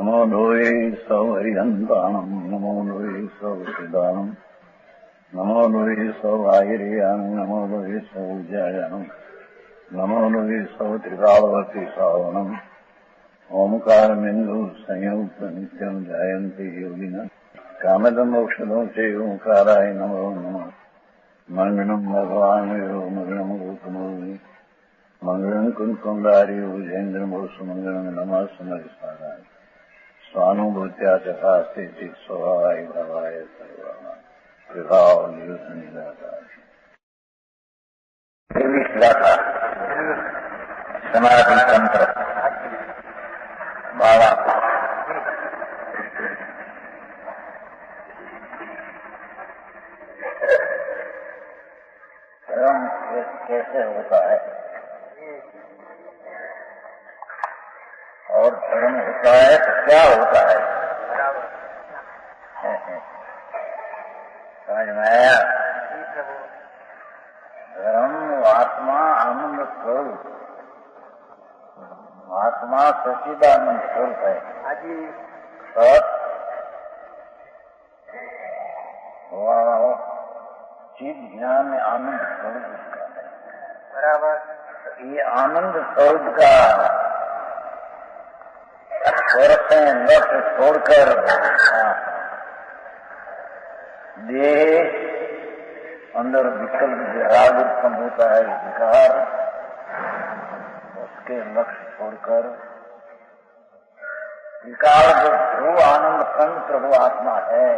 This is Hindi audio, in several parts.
नमो लोये सौहरिहन्ताणम् नमो लोये सौसिदानम् नमो लोये सौभागिर्यानम् नमो लोये सौज्यायानम् नमो लोये सौत्रिकालवर्ति सावनम् ओंकारमिन्दु संयुक्त नित्यम् जायन्ति योगिनः कामदम् औषधम् च ओंकाराय नमो नमः मंगलम् भगवान् मंगलम् गौतमोऽग्नि मंगलम् कुंकुमधारी भुजेन्द्रमोसु मंगलम् नमः सुमरिसाराय स्वानुभूत्या चकास्ते स्वभावाय भावाय सर्वाः विभाव नियुक्त समाधि तंत्र बाबा धर्म कैसे होता है और धर्म होता है तो क्या होता है समझ में आया। धर्म आत्मा आनंद स्वरूप, आत्मा सच्चिदानंद स्वरूप है। चिद ज्ञान में आनंद स्वरूप का है। बराबर। ये आनंद स्वरूप का लक्ष्य छोड़कर देह अंदर विकल्प राग उत्पन्न होता है, विकार, उसके लक्ष्य छोड़कर विकार जो ध्रुव आनंद कंद प्रभु आत्मा है,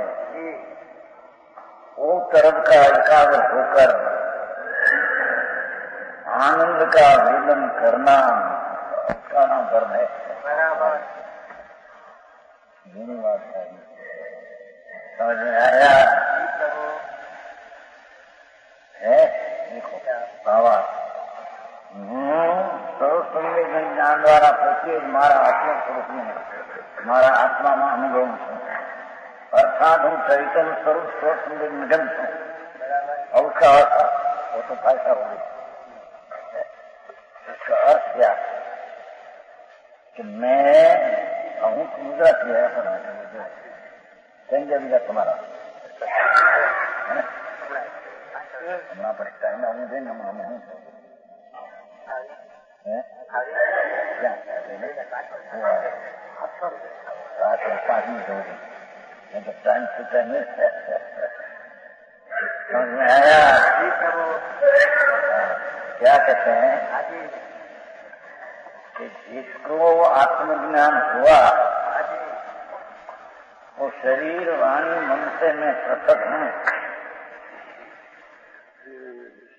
वो तरफ का एकाग्र होकर आनंद का वेदन करना, उसका नाम धर्म है। बराबर। बात है, समझ में आया है। देखो बाबा सर्व संवेदन ज्ञान द्वारा प्रत्येक मारा आत्मा स्वरूप में, हमारा आत्मा में अनुभव अर्थात हम चैतन्य स्वरूप स्व संवेदन निगम और उसका अर्थ वो तो फायदा हो गया। इसका अर्थ क्या कि मैं हूँ मुद्रा किया संजय विजय तुम्हारा हमारा पड़ता है ना मुझे न मालूम हूँ पाँच मिनट हो गए मतलब टाइम से टाइम समझ में आया। क्या कहते हैं कि जिसको आत्मज्ञान हुआ वो शरीर वाणी मन से मैं पृथक हूँ।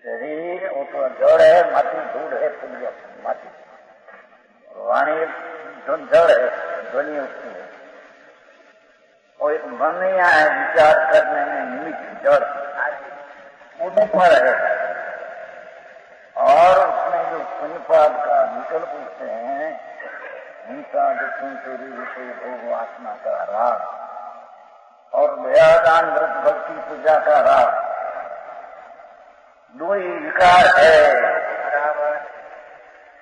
शरीर वो तो जड़ है, माटी धूल है, पुण्य माटी, वाणी जड़ है, ध्वनि उसकी है, और एक मन यहाँ है विचार करने में निमित्त जड़ उन्हीं पर है, और उसमें जो पुण्यपाद का विकल्प उठते हैं, हिंसा दुखों चोरी विषय भोग वासना का राग और दयादान व्रत भक्ति पूजा का राग, दो ही विकार है।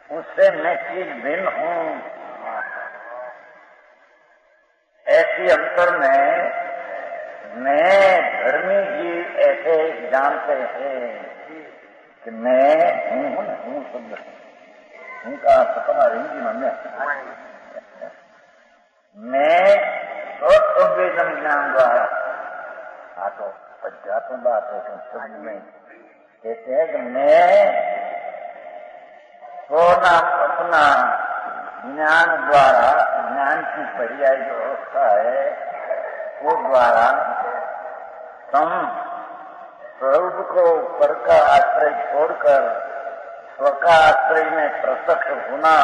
उससे मैं चीज भिन्न हूँ। ऐसी अंतर में मैं धर्मी जीव ऐसे जानते हैं कि मैं हूँ शब्द उनका सपना हिंदी में मैं स्वसंवेदन ज्ञान द्वारा तो अध्यात्म बात है कि शब्द में कहते हैं कि मैं स्वनाम अपना ज्ञान द्वारा, ज्ञान की पर्याय जो अवस्था है वो द्वारा सम स्वरूप को पर का आश्रय छोड़कर स्व का आश्रय में प्रत्यक्ष होना,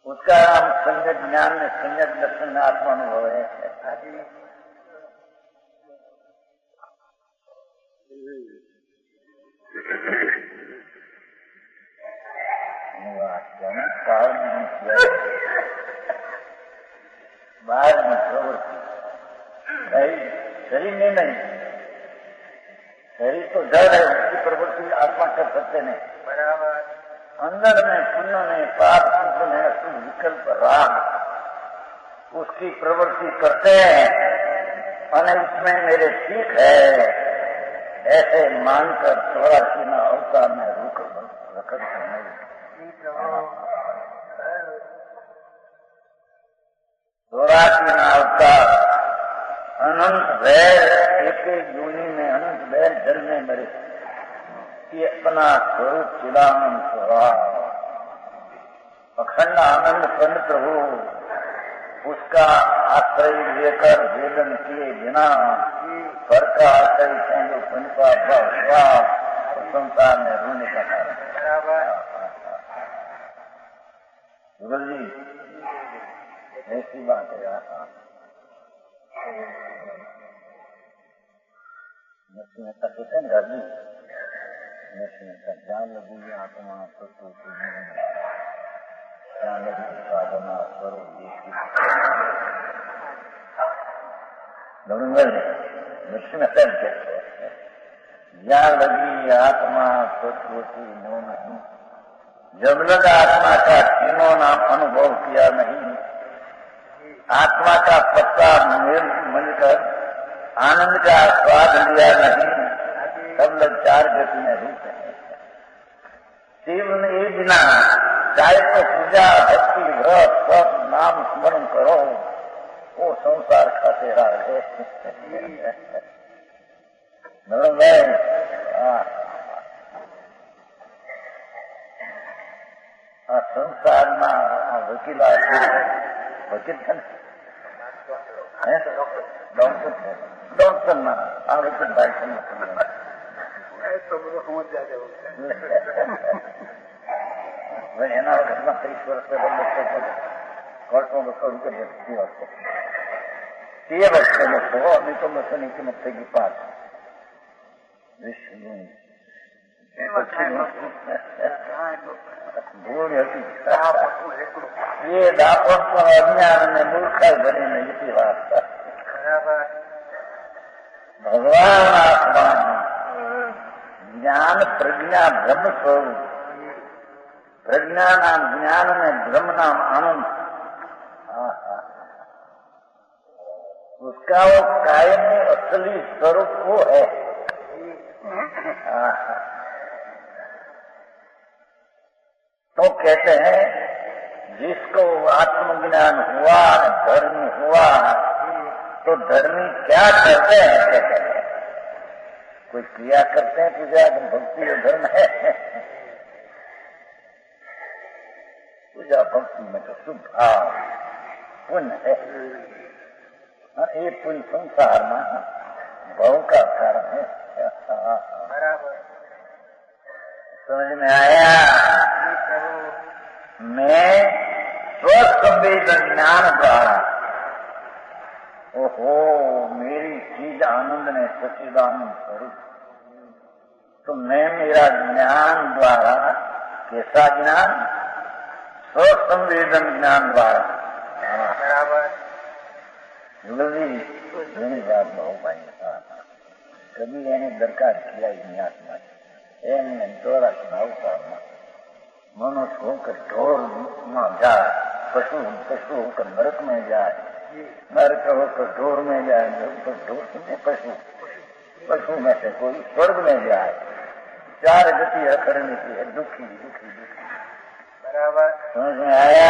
उसका नाम संयत ज्ञान में, संयत दर्शन में आत्मानुभव है। बाहर में प्रवृत्ति शरीर में नहीं, शरीर तो जड़ है, उसकी प्रवृत्ति आत्मा कर सकते नहीं। बराबर। अंदर में पुण्य ने पाप शुद्ध ने अशुभ विकल्प राग उसकी प्रवृत्ति करते हैं और उसमें मेरे ठीक है ऐसे मानकर 84 अवतार में रुक रखकर नहीं 84 अवतार अनंत वैर एक योनि में अनंत वैर जल में मरे ये अपना स्वरूप चिदानंद स्वभाव अखंड आनंद पंत प्रभु उसका आश्रय लेकर वेदन किए बिना पर का आश्रय है जो पंचा संसार में रोने का कारण गुरु जी ऐसी बात है नरसिंह कहते हैं गाजी नरसिंह का ज्ञान लगी आत्मा ज्ञान लगी साधना स्वरूप नरसिंह कहते ज्ञान लगी आत्मा स्वरूपी नो नहीं जब लग आत्मा का तीनों नाम अनुभव किया नहीं आत्मा का पत्ता मिलकर आनंद का स्वाद लिया नहीं सब लोग 4 गति में रूप है शिव ने ये बिना चाहे तो पूजा भक्ति व्रत सब नाम स्मरण करो वो संसार खाते रहे संसार में वकीला वकील है डॉक्टर ना वकील भाई समझ जाते એના વખતમાં 30 વર્ષ કોર્ટમાં બસો રૂપિયા જતી વખતે તે વખતે બસો અને તો બસોની કિંમત થઈ ગઈ 5 ભૂલ હતી એ દાપોટ પણ અજ્ઞાન અને મૂર્ખાઈ ભરીને જતી વાત ભગવાન આત્મા ज्ञान प्रज्ञा ब्रह्म स्वरूप प्रज्ञा नाम ज्ञान में ब्रह्म नाम आनंद उसका वो कायम में असली स्वरूप वो है तो कहते हैं जिसको आत्मज्ञान हुआ धर्म हुआ तो धर्मी क्या करते हैं कहते हैं कोई क्रिया करते हैं पूजा भक्ति और धर्म है पूजा भक्ति में तो शुभ भाव पुण्य है ये पुण्य संसार में भाव का कारण है बराबर समझ में आया मैं स्वसंवेदन ज्ञान द्वारा ओहो मेरी चीज आनंद ने सच्चिदानंद स्वरूप तो मैं मेरा ज्ञान द्वारा कैसा ज्ञान स्वसंवेदन ज्ञान द्वारा बराबर घणी बात बहु भाई कभी એને દરકાર किया આત્મા એમને 84 અવતારમાં મનુષ્ય હોकर ઢોર માં જાય પશु होकर नरक में जाए नरक होकर ढोर में जाए ढोर में पशु में से कोई स्वर्ग में जाए 4 गति करने की है दुखी दुखी दुखी बराबर समझ में आया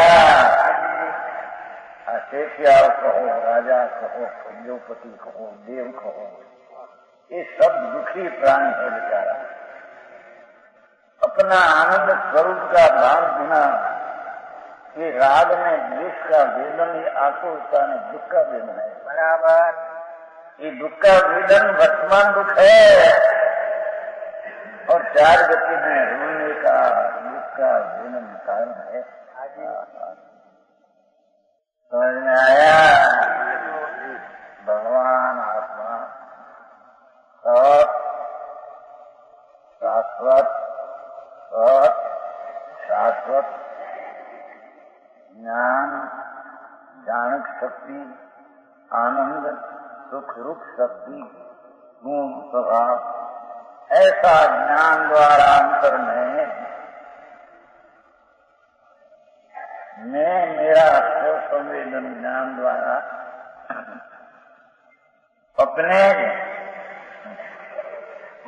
शेखियाव कहो राजा कहो पंजोपति कहो देव कहो ये सब दुखी प्राणी है बेचारा अपना आनंद स्वरूप का भान बिना ये राग में द्वेष का वेदन ये आकुलता में दुख का वेदन है बराबर ये दुख का वेदन वर्तमान दुख है और 4 गति में रोने का दुख का वेदन कारण है समझ में आया भगवान आत्मा शाश्वत शाश्वत ज्ञान जानक शक्ति आनंद सुख रूप शक्ति गुण स्वभाव ऐसा ज्ञान द्वारा अंतर में मैं मेरा स्वसंवेदन ज्ञान द्वारा अपने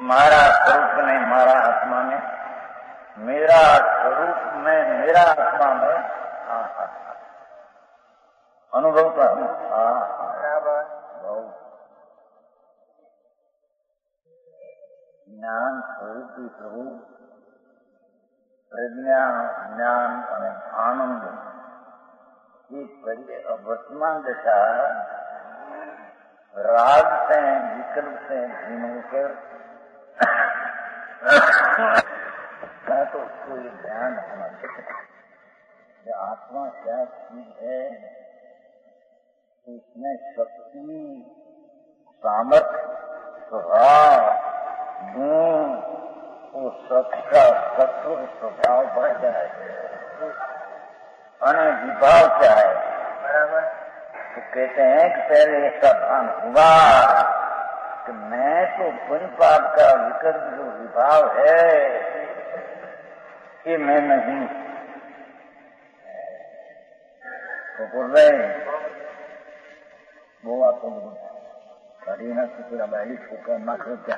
मारा स्वरूप में, मारा आत्मा में, मेरा स्वरूप में, मेरा आत्मा में अनुभव का ज्ञान स्वरूपी प्रभु प्रज्ञा ज्ञान અને આનંદ ये वर्तमान दशा राग से विकल्प से भिन्न होकर तो उसको ये ध्यान रखना चाहिए। आत्मा क्या चीज है, इसमें शक्ति, सामर्थ्य, स्वभाव, गुण, वो सबका सत्व स्वभाव बढ़ जाए और विभाव क्या है। बराबर। तो कहते हैं कि पहले ऐसा भान हुआ कि मैं तो पुण्य पाप का विकल्प जो विभाव है ये मैं नहीं। तो बोल रहे वो आपको करीना से पूरा बैली ठोकर ना करो क्या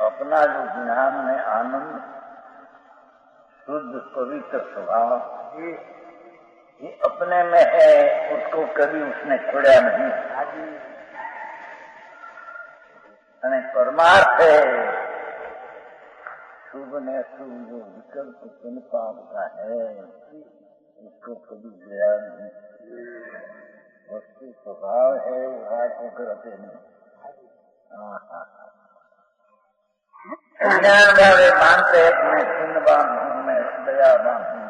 अपना जो ज्ञान में आनंद, शुद्ध पवित्र स्वभाव ये अपने में है, उसको कभी उसने छोड़ा नहीं। અને परमार्थ है शुभ ने अशुभ जो विकल्प पुण्य पाप का है उसको कभी गया नहीं। वस्तु स्वभाव है वो हाथ को करते नहीं। ज्ञान वाले मानते मैं पुण्यवान हूँ, मैं दयावान हूँ,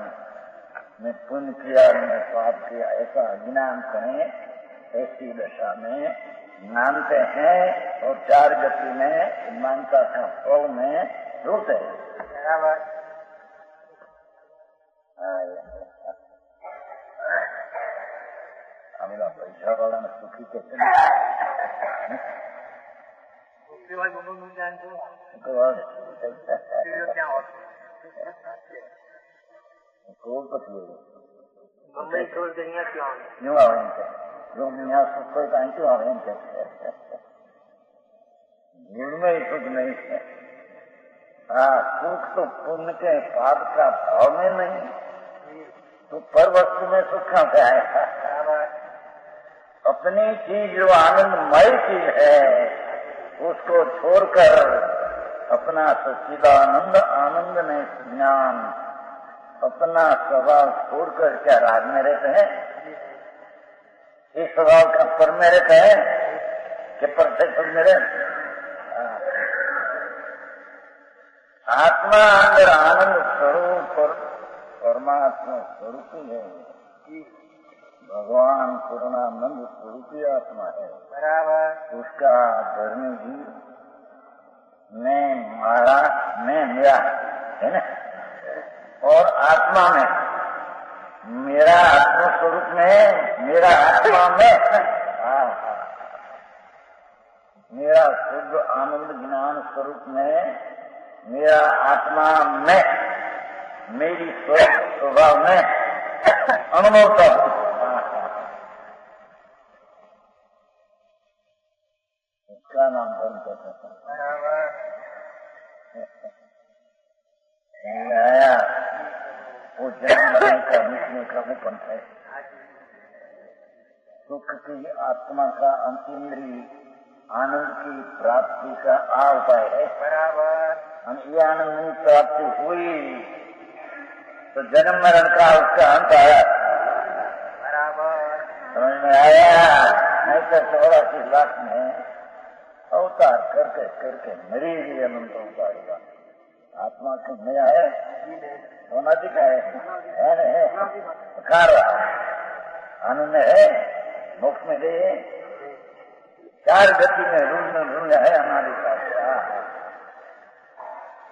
मैं पुण्य किया, मैं पाप किया, ऐसा अज्ञान करें। ऐसी दशा में मानते हैं और चार गति में मानता था फल में रोते हैं। हमें पैसा वाला ने सुखी कहते हैं क्यों आवे लोग यहाँ सुख को कहीं क्यों आवे भूल में ही सुख नहीं है। हाँ, सुख तो पुण्य के पाप का भाव में नहीं तो पर वस्तु में सुख कहाँ से आएगा। अपनी चीज जो आनंदमय चीज है उसको छोड़कर अपना सच्चिदानंद आनंद में ज्ञान अपना स्वभाव छोड़कर क्या राग में रहते हैं। इस स्वभाव का पर में रहते हैं कि पर से पर मेरे आत्मा अंदर आनंद स्वरूप और परमात्मा स्वरूप ही है। भगवान पूर्णानंद स्वरूपी आत्मा है। बराबर। उसका धर्म भी मैं मारा मैं मेरा है ना, और आत्मा में मेरा आत्मा स्वरूप में मेरा आत्मा में मेरा शुद्ध आनंद ज्ञान स्वरूप में मेरा आत्मा में मेरी स्वभाव में अनुभव का उसका नाम धर्म कहते हैं। वो जन्म का मृत्यु का वो पंथ है। सुख की आत्मा का अंतिमरी आनंद की प्राप्ति का आ उपाय है। बराबर। हम ये आनंद की प्राप्ति हुई तो जन्म मरण का उसका अंत आया। बराबर। समझ में आया। नहीं तो 84 लाख में अवतार करके करके मेरी भी अनंत उतारेगा। आत्मा को नया है होना दिखाए है खार आनंद है मोक्ष में दे चार गति में ढूंढ है हमारे पास।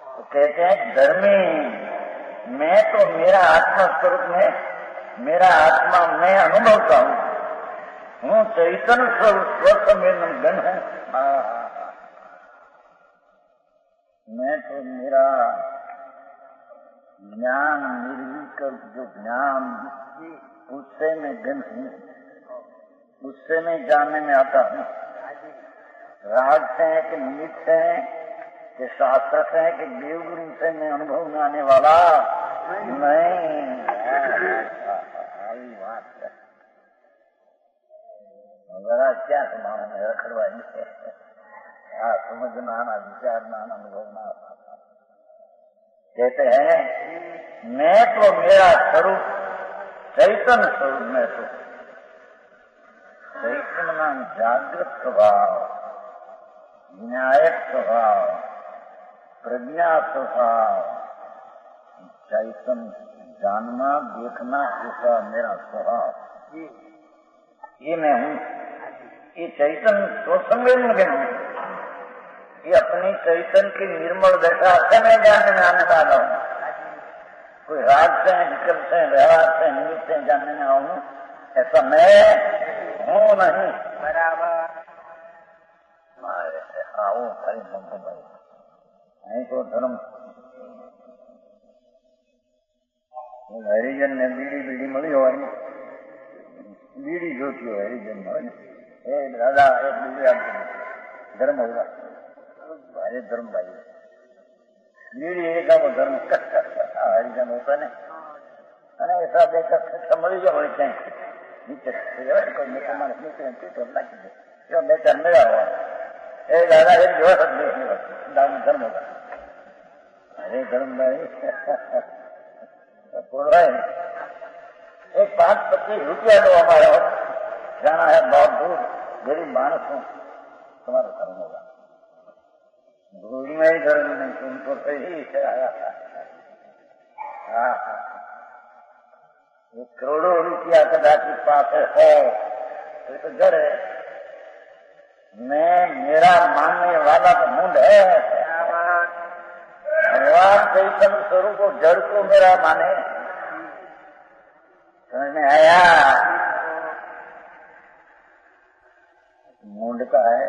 तो कहते हैं धर्मी मैं तो मेरा आत्मा स्वरूप में मेरा आत्मा मैं अनुभवता हूँ हूँ चैतन्य स्वरूप में गण हूँ। मैं तो मेरा ज्ञान निर्विकल्प जो ज्ञान उससे मैं गण हूँ, उससे मैं जानने में आता हूँ। राग से है कि निमित्त से है कि शास्त्र से है कि देवगुरु से मैं अनुभव में आने वाला नहीं। बात है जरा क्या सुनाना है, रखड़वाई समझना ना, विचारना, अनुभवना। कहते हैं मैं तो मेरा स्वरूप चैतन्य स्वरूप में तो चैतन्य नाम जागृत स्वभाव, न्यायिक स्वभाव, प्रज्ञा स्वभाव, चैतन्य जानना देखना ऐसा मेरा स्वभाव, ये मैं हूँ। ये चैतन्य स्वसंवेदन में हूँ। ये अपनी चैतन्य की निर्मल दशा से मैं जानने में आने वाला हूँ। कोई राग से विकल्प से व्यवहार से निमित्त से जानने में आऊँ ऐसा मैं हूँ नहीं। बराबर आओ भाई मंगो भाई नहीं तो धर्म हरिजन ने बीड़ी मળી હોય बीड़ी જોતી હોય हरिजन હોય એ દાદા એક બીડી આપી ધર્મ હોगा भाई धर्म भाई बीड़ी एक धर्म हरिजन होता ने અને ऐसा देखकर मળી गया હોય ક્યાંય નીચે કોઈ મોટા માણસ નીચે પીતો નાખી દે એવા બે ચાર મેળા હોય એ દાદા એક જોવા દામ ધર્म होगा अरे धर्म भाई बोल रहे हैं एक 5-25 रुपया दो हमारे और जाना है बहुत दूर, गरीब मानस हूँ, तुम्हारा धर्म होगा। दूर में ही धर्म नहीं, तुमको सही आया। ये करोड़ों रुपया कदाचित पास है तो जड़ है। मैं मेरा मानने वाला तो मुंड है। भगवान चैतन्य स्वरूप को जड़ को मेरा माने, समझ में आया? मुंड का है।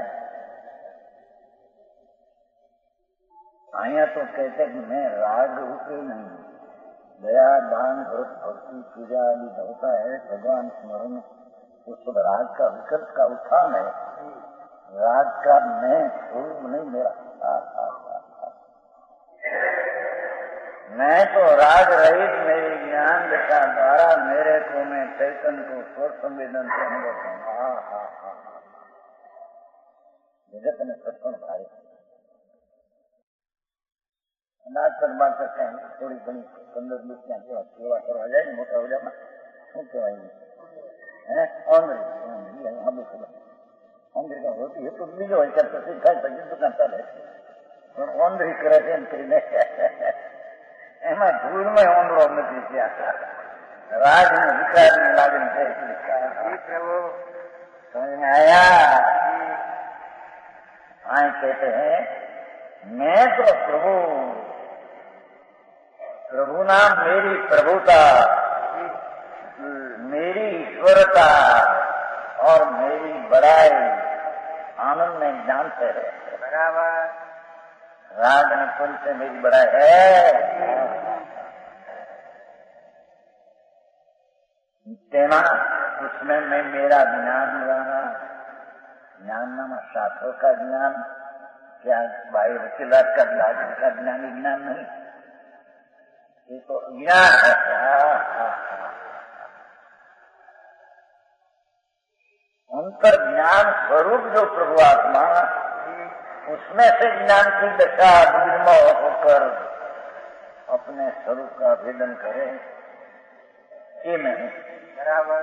आया तो कहते कि मैं राग रूपी नहीं, दया दान व्रत भक्ति पूजा आदि होता है, भगवान स्मरण उस राग का विकल्प का उत्थान है। राग का मैं स्वरूप नहीं मेरा। मैं तो राग रहित मेरे ज्ञान दशा द्वारा मेरे को मैं चैतन्य को स्वर संवेदन से अनुभव हूँ। जगत ने सत्संग भाई अनाज पर बात करते हैं थोड़ी घनी 15-20 सेवा करवा जाए मोटा हो जाना શું કહેવાય ઓંધરી का होती है तो बीजो है क्या प्रसिद्ध થાય પછી દુકાન ચાલે પણ ઓંધરી કરે છે એમ કરીને એમાં ધૂળમાં ઓંધળો નથી ત્યાં રાજ ને વિકાર ની લાગણી થઈ समझ में आया? आए कहते हैं मैं तो प्रभु नाम मेरी प्रभुता, मेरी ईश्वरता और मेरी बड़ाई आनंद में ज्ञान से है। बराबर राग में पुल से मेरी बड़ाई है। तेना उसमें मैं मेरा ज्ञान रहा, ज्ञान नाम शास्त्रों का ज्ञान, क्या भाई वकीलात का ज्ञान विज्ञान नहीं, ये तो ज्ञान है। अंतर ज्ञान स्वरूप जो प्रभु आत्मा, उसमें से ज्ञान की दशा निर्मल होकर अपने स्वरूप का भेदन करे, ये नहीं। बराबर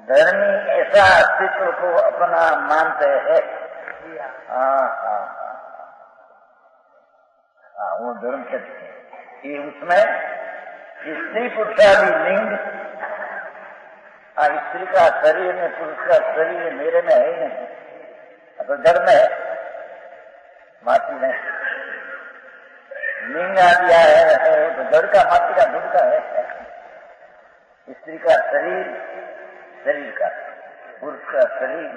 धर्मी ऐसा अस्तित्व को अपना मानते हैं। वो धर्म कहते हैं कि उसमें स्त्री पुरुषादि लिंग, स्त्री का शरीर में पुरुष का शरीर मेरे में है ही नहीं, तो जड़ में है, माटी में लिंग आदि है तो जड़ का माटी का दूध का है। स्त्री का शरीर शरीर का, पुरुष का शरीर,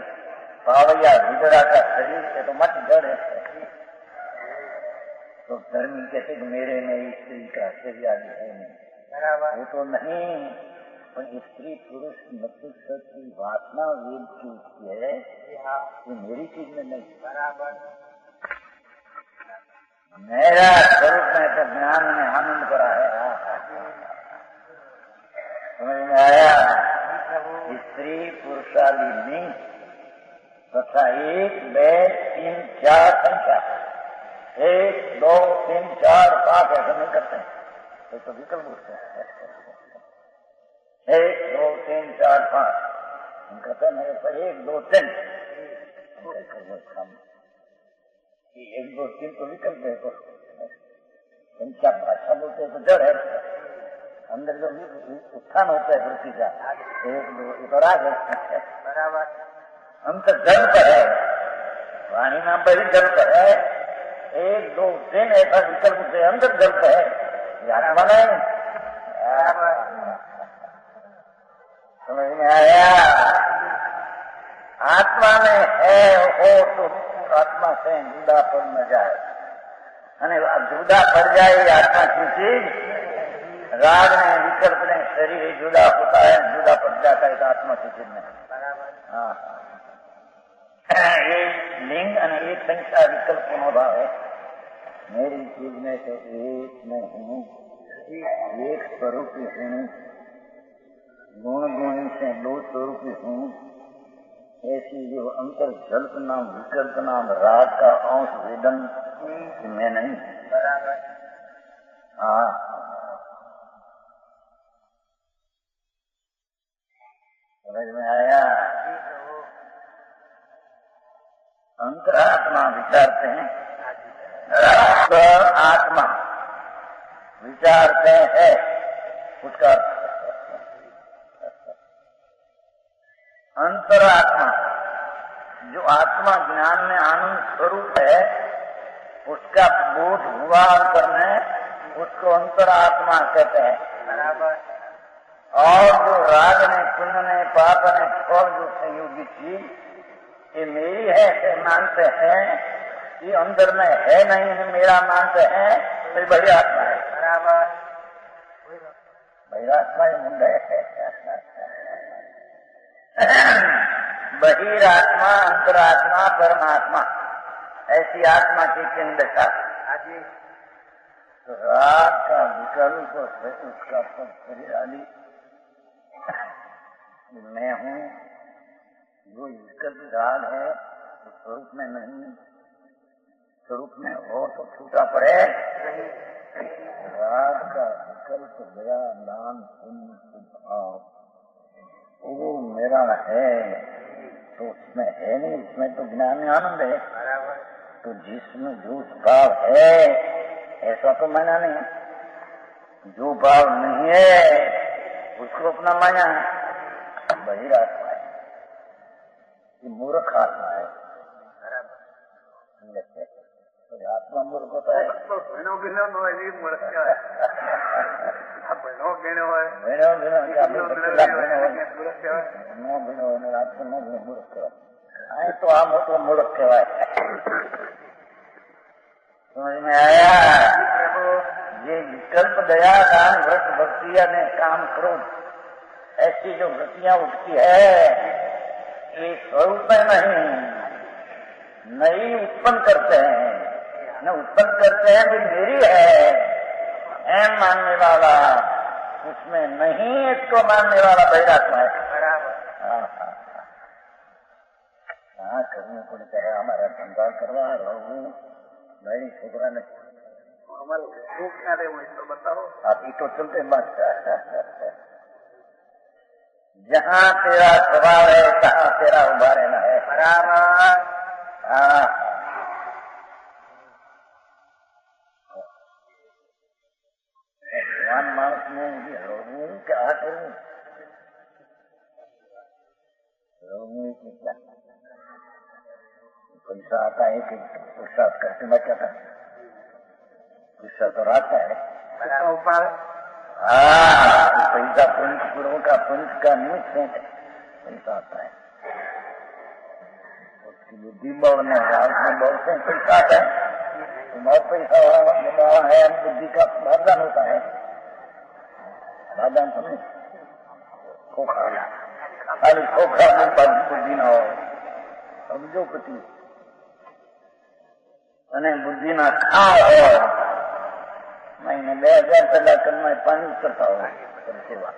पावैया हिजड़ा का शरीर, ये तो मत जड़ है। तो धर्मी कहते कि मेरे में स्त्री का शरीर आदि है नहीं, वो तो नहीं। पर स्त्री पुरुष मस्तिष्क की वासना वेद की उसकी है, ये मेरी चीज में नहीं। बराबर मेरा स्वरूप में तो ज्ञान ने आनंद करा है। समझ में आया? स्त्री पुरुषाली नहीं तथा 1, 2, 3, 4 संख्या, 1, 2, 3, 4, 5 ऐसा नहीं करते हैं, तो विकल्प होते हैं। 1, 2, 3, 4, 5 हम कहते हैं मेरे पर 1, 2, 3 1, 2, 3 तो विकल्प है, तो संख्या भाषा बोलते हैं तो जड़ है, अंदर जो उत्थान होता है वृत्ति का 1, 2 ये तो राग है। बराबर अंतर जल पर है, वाणी नाम पर ही जल पर है। 1, 2, 3 ऐसा विकल्प से अंदर जल पर है, आत्मा नहीं। समझ में आया? आत्मा में है हो तो आत्मा से जुदा पड़ न जाए, जुदा पड़ जाए आत्मा की चीज। राग ने विकल्प ने शरीर जुदा होता है, जुदा पड़ जाता है आत्मा की चीज में। हाँ, ये लिंग और एक संख्या विकल्प भाव है। मेरी चीज में तो एक में हूँ, एक स्वरूप हूँ, गुण गुणी से 2 स्वरूप हूँ। ऐसी जो अंतर जल्प नाम विकल्प नाम राग का अंश वेदन में नहीं। हाँ, समझ में आया? अंतरात्मा विचारते हैं, आत्मा विचारते हैं, उसका अंतरात्मा जो आत्मा ज्ञान में आनंद स्वरूप है, उसका बोध हुआ अंतर में, उसको अंतरात्मा कहते हैं। बराबर। और जो राग ने पुण्य ने पाप ने फल जो संयोगी चीज ये मेरी है ऐसे मानते हैं, ये अंदर में है नहीं मेरा मानते हैं, तो बड़ी आत्मा है। बराबर बहिरात्मा ही मुंडे है। बहिरात्मा अंतरात्मा परमात्मा ऐसी आत्मा की किन दशा। तो राग का विकल्प उसका शरीर आदि मैं हूँ, जो विकल्प राग है तो स्वरूप में नहीं, स्वरूप में हो तो छूटा पड़े। राग का विकल्प दया दान पुण्य भाव वो मेरा है, तो उसमें है नहीं, उसमें तो ज्ञान आनंद है। तो जिसमें जो भाव है ऐसा तो माना नहीं, जो भाव नहीं है उसको अपना माना बहिरात्मा है, ये मूर्ख आत्मा है। आत्मा मूर्ख होता है, भीनो भीनो मूर्ख क्या है? भीनो भीनो है, भीनो भीनो मूर्ख आए तो आम हो तो मूर्ख कहवाए। समझ में आया? ये विकल्प दया दान व्रत भक्तिया ने काम क्रोध ऐसी जो वृत्तियां उठती है, ये स्वरूप में नहीं उत्पन्न करते हैं, न उत्पन्न करते हैं भी मेरी है मानने वाला, उसमें नहीं इसको मानने वाला बहिरात्मा है। हाँ करने को नहीं कहे, हमारा धंधा करवा रहूं भाई छोकरा ने क्या दे वो बताओ आप ही तो चलते मत। जहाँ तेरा स्वभाव है तहाँ तेरा उभा रहना है। बराबर। हाँ भगवान मानस में रोगू क्या करूँ, रोगू की क्या पैसा आता है कि पुरुषार्थ करके मैं क्या था, गुस्सा तो आता है ऊपर। हाँ पैसा पुंज गुरु का पुंज का निमित्त है, पैसा आता है। बुद्धि बल में बल से पैसा आता है, बहुत पैसा है, बुद्धि का वरदान होता है। वरदान समझे, खोखा खाली खोखा बुद्धि न हो, समझो पति અને બુદ્ધિના ખા હોય, મહિને 2000 કલાકમાં પાनी उतरता हो सेवा,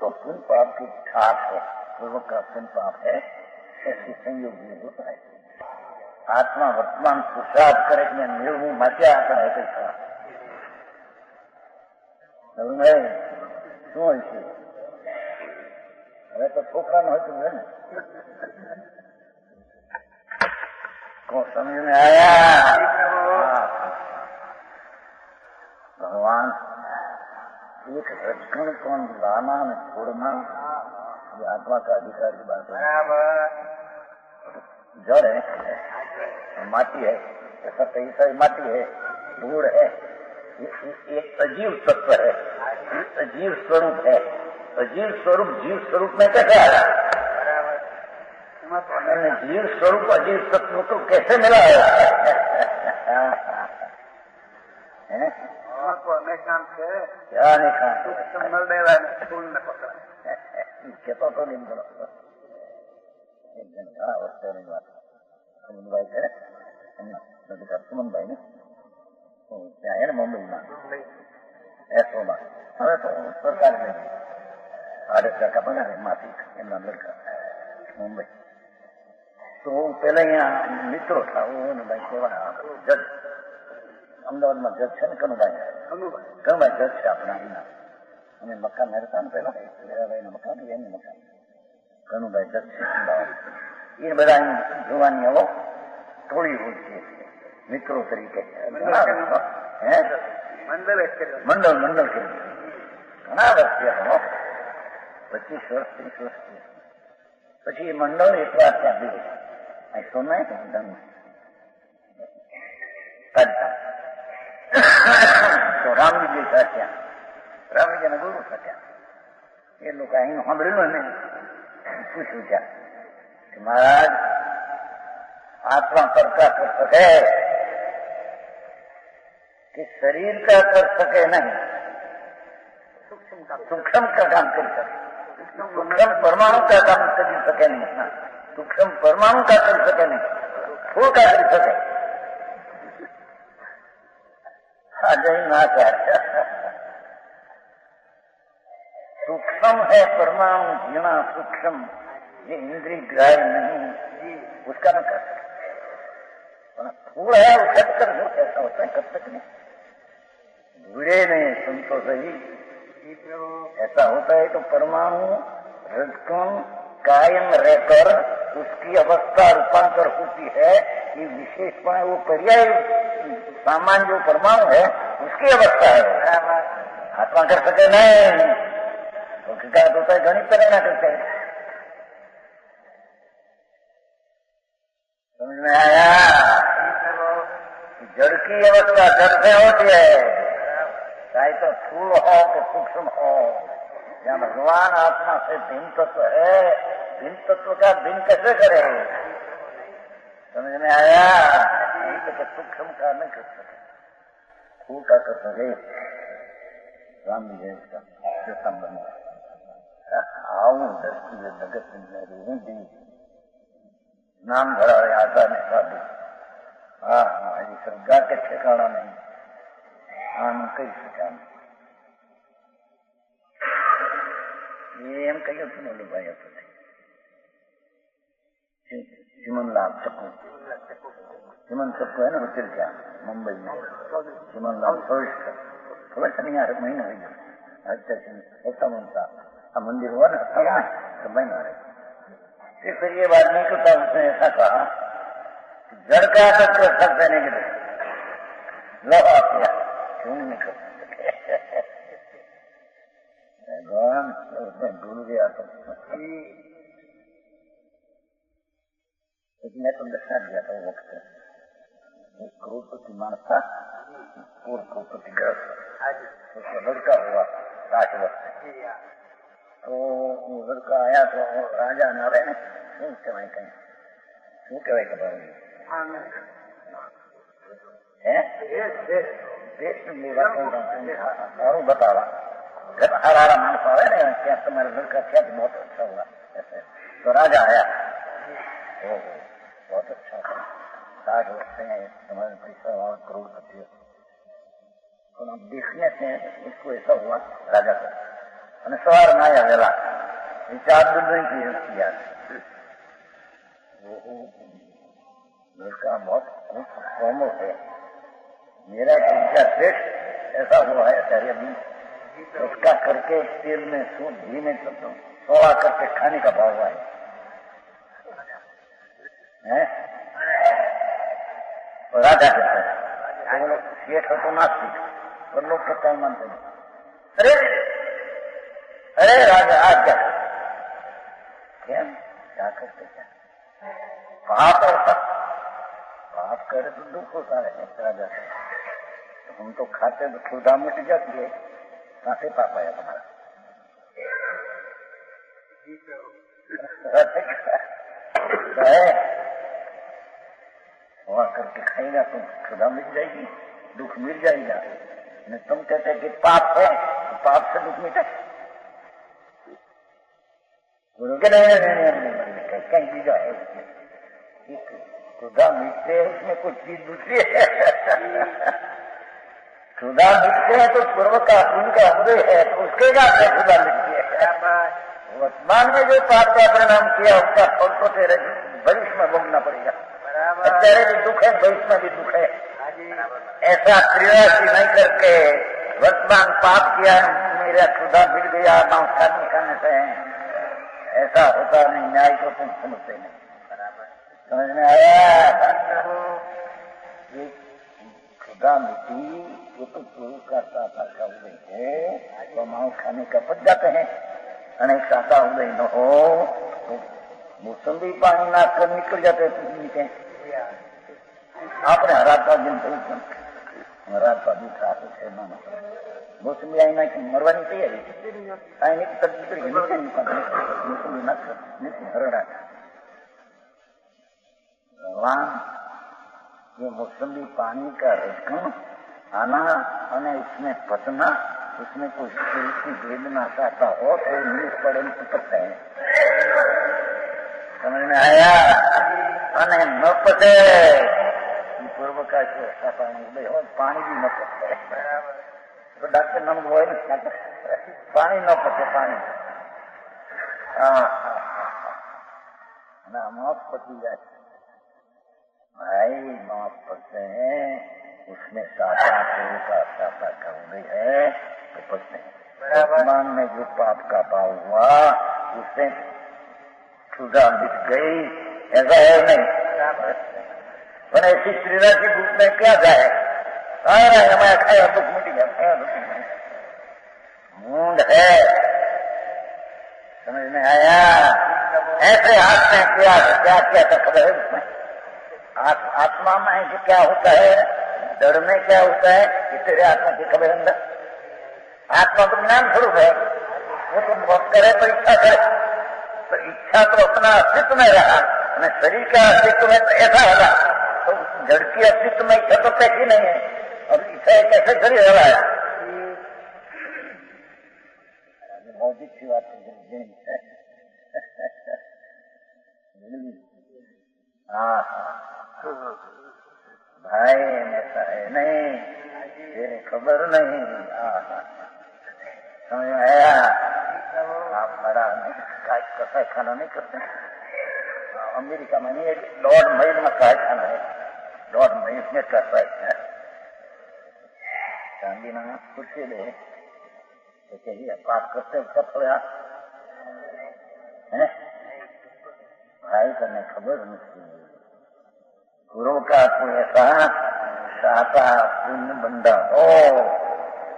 तो पुण्य पाप की ठाक है, पूर्वक का पुण्य पाप है, ऐसी संयोग में होता है। आत्मा वर्तमान पुरुषार्थ करे निर्भू मचा आता है कैसा शू है હવે તો છોકરા નો હતું ને को समझ में आया। भगवान एक रचकण कौन लाना न छोड़ना, ये आत्मा का अधिकार की बात है। जड़ है, माटी है, ऐसा कई सारी माटी है, धूड़ है, एक अजीव तत्व है, अजीव स्वरूप है। अजीव स्वरूप जीव स्वरूप में कैसे आया? जीव स्वरूप अजीव तत्व को कैसे मिला है? क्या नहीं कहता तो नहीं बोला। एक दिन कहा वस्तु नहीं बात सुमन भाई है सुमन भाई ने क्या है ना मुंबई में ऐसा बात હવે તો સરકાર ને 8,000 પગાર માફી એમના લડકા મુંબઈ તો પેલા અહીંયા મિત્રો હતા હું ભાઈ કેવા જજ અમદાવાદમાં જજ છે ને કનુભાઈ જજ છે આપણા અહીંના અમે મકાન રહેતા ને પેલા હીરાભાઈના મકાન એમનું મકાન કનુભાઈ જજ છે અમદાવાદ એ બધા જોવાની આવો થોડી ઓળખીએ છીએ મિત્રો તરીકે મંડળ કર્યું ઘણા વર્ષ 25 વર્ષ 30 વર્ષ પછી એ મંડળ એક વાર ત્યાં ગયું સોના તો રામજી હતા ત્યાં રામજીના ગુરુ હતા ત્યાં એ લોકો અહીં સાંભળેલું ને પૂછ્યું ત્યાં કે મહારાજ आत्मा कर्ता कर सके कि शरीर का कर सके नहीं, सूक्ष्म का काम कर सके, सूक्ष्म परमाणु का काम कर सके नहीं, सूक्ष्म परमाणु का कर सके नहीं, फूल का कर सके अजय ना क्या सूक्ष्म है परमाणु जीना सूक्ष्म ये इंद्रिय ग्राह्य नहीं उसका न कर सकते फूल है उसका कर जो कैसा होता है कब तक नहीं बुरे नहीं सुन तो सही ऐसा होता है तो परमाणु रजकण कायम रहकर उसकी अवस्था रूपांतर होती है ये विशेषपण वो पर्याय सामान्य जो परमाणु है उसकी अवस्था है आत्मा कर सके नहीं तो क्या होता है गणित तरह ना करते हैं समझ में आया जड़ की अवस्था जड़ से होती है चाहे तो स्थूल हो कि सूक्ष्म हो जहाँ भगवान आत्मा से भिन्न तत्व है भिन्न तत्व का भिन्न कैसे करे समझ में आया नहीं तो सूक्ष्म का नहीं कर सके स्थूल का कर सके राम जी का संबंध आऊ दृष्टि जगत में नाम धरा आशा ने साधु हाँ हाँ ये श्रद्धा के ठिकाना नहीं आम कई ठिकाना ये हम कहीं सुन लो भाई अपने चिमनलाल चक्कू चिमन चक्कू है ना उतर क्या मुंबई में चिमनलाल थोड़ा सा नहीं आ रहा महीना हो गया अच्छा ऐसा मनता मंदिर हुआ ना सब महीना रहे फिर ये बात नहीं करता उसने ऐसा कहा जड़ का तक कर सकते नहीं कि लो आप क्यों नहीं कर सकते भगवान उसने भूल गया तो मैं तो दशा दिया था वो वक्त एक करोड़पति मानस था और करोड़पति ग्रस्त उसका लड़का हुआ 60 वर्ष तो वो लड़का आया तो राजा ने रहे समय कहीं શું કહેવાય ખબર સારું બતાવા हारा मानस आवे ना क्या तुम्हारे लड़का क्या बहुत अच्छा हुआ ऐसे तो राजा आया ओहो बहुत अच्छा था 60 वर्ष से तुम्हारे पैसा और करोड़पति तो हम देखने से इसको ऐसा हुआ राजा को અને સવાર માં આયા વેલા વિચાર नहीं किया लड़का बहुत कोमल है मेरा क्या श्रेष्ठ ऐसा हुआ है आचार्य भी उसका करके तेल में सूट घी में सोड़ा करके खाने का भाव हुआ है राजा कहते हैं सेठ हो तो नास्तिक और लोग कहते हैं मानते हैं अरे अरे राजा आज क्या क्या क्या करते क्या पाप और पाप करे तो दुख होता है राजा से हम तो खाते तो क्षुधा मिट जाती है कहाँ से पाप आया तुम्हारा वहाँ करके खाएगा तो क्षुधा मिट जाएगी दुख मिट जाएगा नहीं तुम कहते कि पाप है तो पाप से दुख मिटे कहीं चीजा है क्षुधा मिटते है इसमें कुछ चीज दूसरी है क्षुधा मिटते हैं तो पूर्व का उनका हृदय है तो उसके बाद में क्षुधा मिटती है वर्तमान में जो पाप का परिणाम किया उसका फल तो तेरे भविष्य में भोगना पड़ेगा तेरे भी दुख है भविष्य में भी दुख है ऐसा क्रियाशी नहीं करके वर्तमान पाप किया मेरा क्षुधा मिट गया मांस खाने से ऐसा होता नहीं न्याय को तुम समझते नहीं समझ में आया क्षुधा मिट्टी ये तो चोरी का साता का उदय है तो मांस खाने का पच जाते हैं अनेक साता उदय न हो तो मौसमी पानी ना कर निकल जाते हैं आपने हराता दिन हराता दूसरा है मानो मौसमी आई ना मरवानी तैयारी आई तकलीफ मौसमी ना हरड़ा भगवान ये मौसमी पानी का रचकन आना और इसमें पचना उसमें कुछ की वेदना चाहता हो तो नींद पड़े तो पकता है समझ में आया અને ન પતે પૂર્વ का ऐसा पानी हो पानी भी न पते तो डॉक्टर नम हो पानी न पते पानी ना माफ पती जाए भाई माफ पड़ते हैं उसमें साता का उदय है तो पड़ते हैं वर्तमान में जो पाप का भाव हुआ उससे क्षुधा मिट गई ऐसा है नहीं पर ऐसी क्रीड़ा के रूप में क्या जाए हमारा खाया दुख मिट गया मूड है समझ में आया ऐसे हाथ में क्या क्या क्या खबर है उसमें आत्मा में कि क्या होता है जड़ में क्या होता है कि तेरे आत्मा की खबर अंदर आत्मा तो ज्ञान स्वरूप है वो तुम बहुत करे तो इच्छा करे तो इच्छा तो अपना अस्तित्व में रहा शरीर का अस्तित्व में तो ऐसा होगा तो जड़ की अस्तित्व में इच्छा तो पैसी नहीं है और इच्छा कैसे शरीर हो रहा है बहुत अच्छी बात है हाँ भाई ऐसा है नहीं तेरे खबर नहीं समझ में आया आप बड़ा कसाई खाना नहीं करते अमेरिका में नहीं 1.5 मील में कसाई खाना है 1.5 मील में कसाई है चांदी ना कुर्सी ले तो चाहिए पाप करते सब प्रयास है भाई करने खबर नहीं गुरु का कोई ऐसा साता पुण्य बंदा हो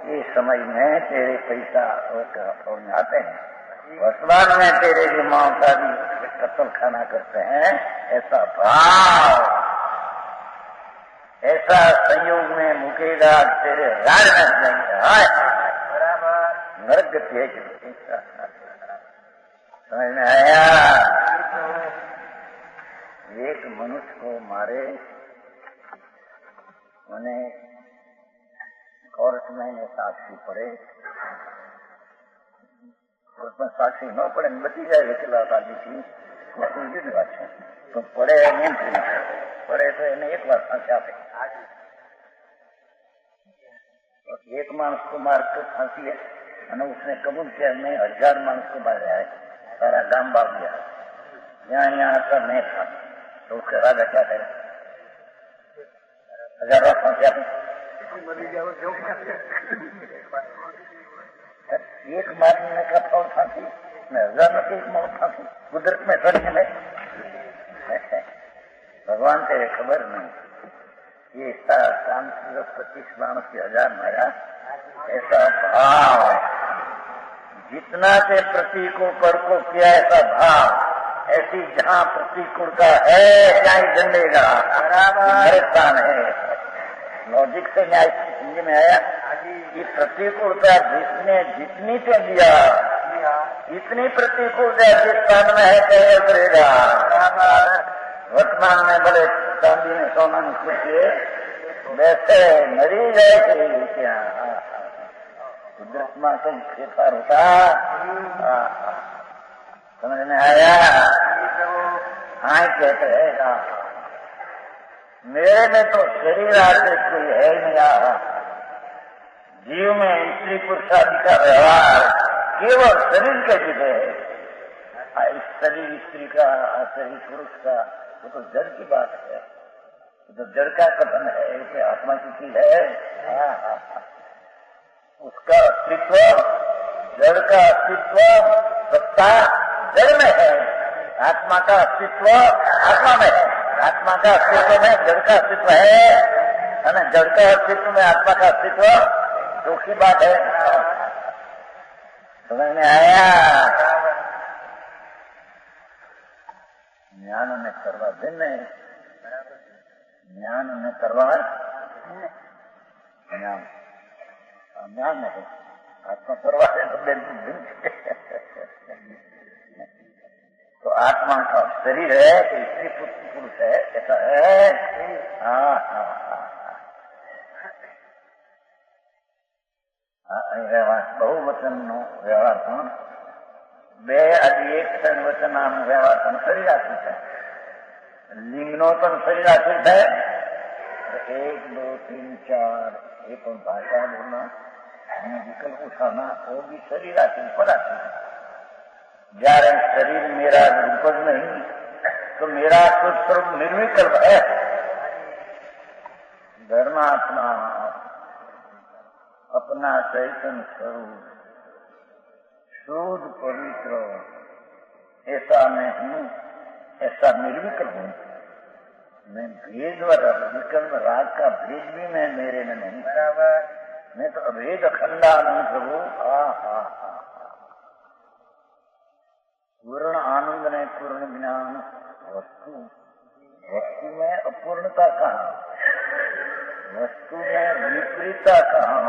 ये समय में तेरे पैसा और आते हैं वर्तमान में तेरे जो माता भी कत्ल खाना करते हैं ऐसा भाव ऐसा संयोग में मुकेगा तेरे राज में जाएंगे नरक गति है समझ में आया एक मन पड़े, मैंने कोर्ट में साक्षी पड़े, कोर्ट में साक्षी न पड़े बची जाए वकीला काली की વાત છે તો પડે નહીં પડે તો એને એક વાર फांसी આપે. एक मानस को मार कर फांसी है અને उसने कबूल किया मैं 1000 मानस को मारा है, सारा गांव भाग गया, यहाँ आकर मैं था तो उसके राजा क्या करे, 1000 बार फांसी आपे. एक मारने का फल फांसी, 1000 में एक मौत फांसी, कुदरत में स्वर्ग में. भगवान तेरे खबर नहीं, ये काम 25 मानस के 1000 मारा, ऐसा भाव जितना से प्रतिकूल पर को किया ऐसा भाव, ऐसी जहाँ प्रतिकूलता है क्या ही जमेगा, स्थान है. लॉजिक से न्याय समझ में आया कि प्रतिकूलता जिसने जितनी से दिया इतनी प्रतिकूलता जिस स्थान में है कहीं उतरेगा. वर्तमान में बड़े चांदी ने सोना में पूछिए वैसे मरी जाए क्या कुदरत में कहीं फेरफार होता. समझ में आया. हाँ कहते हैं मेरे में तो शरीर आदि कोई है नहीं रहा, जीव में स्त्री पुरुष आदि का व्यवहार केवल शरीर के जुड़े है. इस शरीर स्त्री का शरीर पुरुष का वो तो जड़ की बात है, तो जड़ का कथन है कि आत्मा की चीज है. उसका अस्तित्व, जड़ का अस्तित्व सत्ता जड़ में है, आत्मा का अस्तित्व आत्मा में है. आत्मा का अस्तित्व में जड़ का अस्तित्व है, जड़ का अस्तित्व में आत्मा का अस्तित्व दुख की बात है. समझ में आया. ज्ञान ने करवा भिन्न है, ज्ञान ने करवा ज्ञान नहीं, आत्मा करवा है तो भिन्न. तो आत्मा का शरीर है कि स्त्री पुरुष है ऐसा है. व्यवहार बहुवचन नो व्यवहार પણ બે આદિ એક વચન આમ વ્યવહાર પણ શરીરાશ્રિત है. लिंग नो પણ શરીરાશ્રિત है. 1 2 3 4 ये પણ भाषा बोलना विकल्प उठाना वो भी शरीराश्रित पराश्रित. जયારે शरीर मेरा रूप ज नहीं तो मेरा तो स्वरूप निर्विकल्प है. धर्मात्मा अपना चैतन्य स्वरूप शुद्ध पवित्र ऐसा मैं हूँ, ऐसा निर्विकल्प हूँ. मैं भेद व विकल्प राग का भेद भी मैं मेरे में नहीं. बराबर मैं तो अभेद अखंडानंद प्रभु. पूर्ण आनंद ने पूर्ण ज्ञान. वस्तु वस्तु में अपूर्णता कहाँ, वस्तु में विपरीतता कहाँ.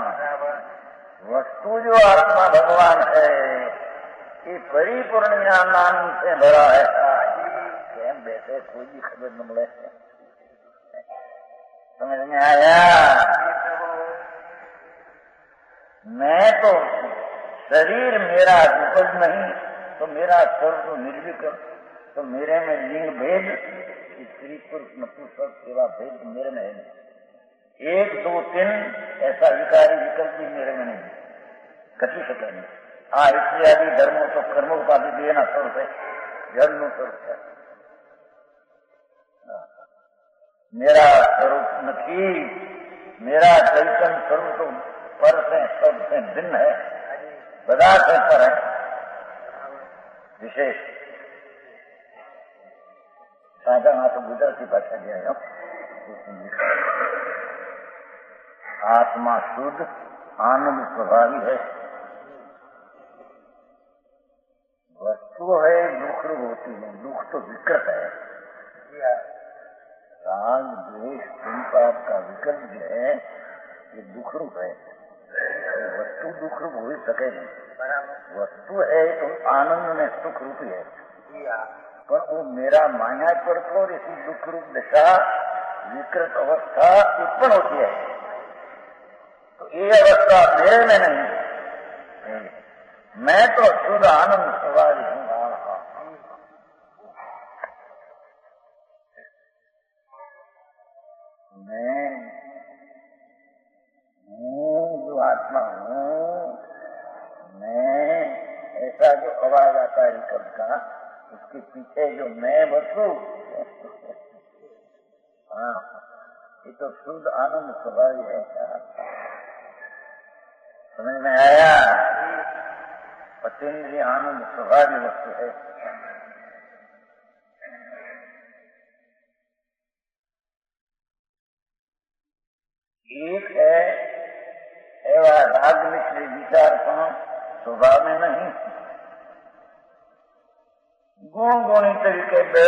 वस्तु जो आत्मा भगवान है ये परिपूर्ण ज्ञान आनंद से भरा है. कैम बैठे कोई भी खबर न मिले. समझ में आया. मैं तो शरीर मेरा रूपज नहीं तो मेरा स्वरूप निर्विकल्प, तो मेरे में लिंग भेद स्त्री पुरुष नपुंसक सेवा भेद मेरे में है. 1 2 3 ऐसा विकारी विकल्प भी मेरे में नहीं घटी सके नहीं. हाँ इसलिए आदि धर्मों तो कर्मों का भी देना स्वरूप है, जन्म स्वरूप है. मेरा स्वरूप नहीं, मेरा चैतन्य स्वरूप तो पर से सब से भिन्न है, बदा से पर है विशेष. साधन तो गुजराती भाषा दिया है. आत्मा शुद्ध आनंद स्वभावी है. वस्तु है दुख रूप होती है, दुख तो विकृत है. राग द्वेष पाप का विकल्प जो है ये दुख रूप है. वस्तु दुख रूप हो ही सके नहीं. वस्तु है तो आनंद में सुख रूपी है, पर वो मेरा माया पर तो इसी दुख रूप दशा विकृत अवस्था उत्पन्न होती है, तो ये अवस्था मेरे में नहीं। मैं तो शुद्ध आनंद स्वभाव हूँ। मैं हूँ जो आत्मा हूँ, मैं ऐसा जो आवाज आता है विकल्प का, उसके पीछे जो मैं बसू, हाँ, ये तो शुद्ध आनंद स्वभाव है। समझ में आया? अतीन्द्रिय आनंद स्वभाव वस्तु है। एक है एवं राग मिश्र विचार का स्वभाव में नहीं, गुण गुणी तरीके बे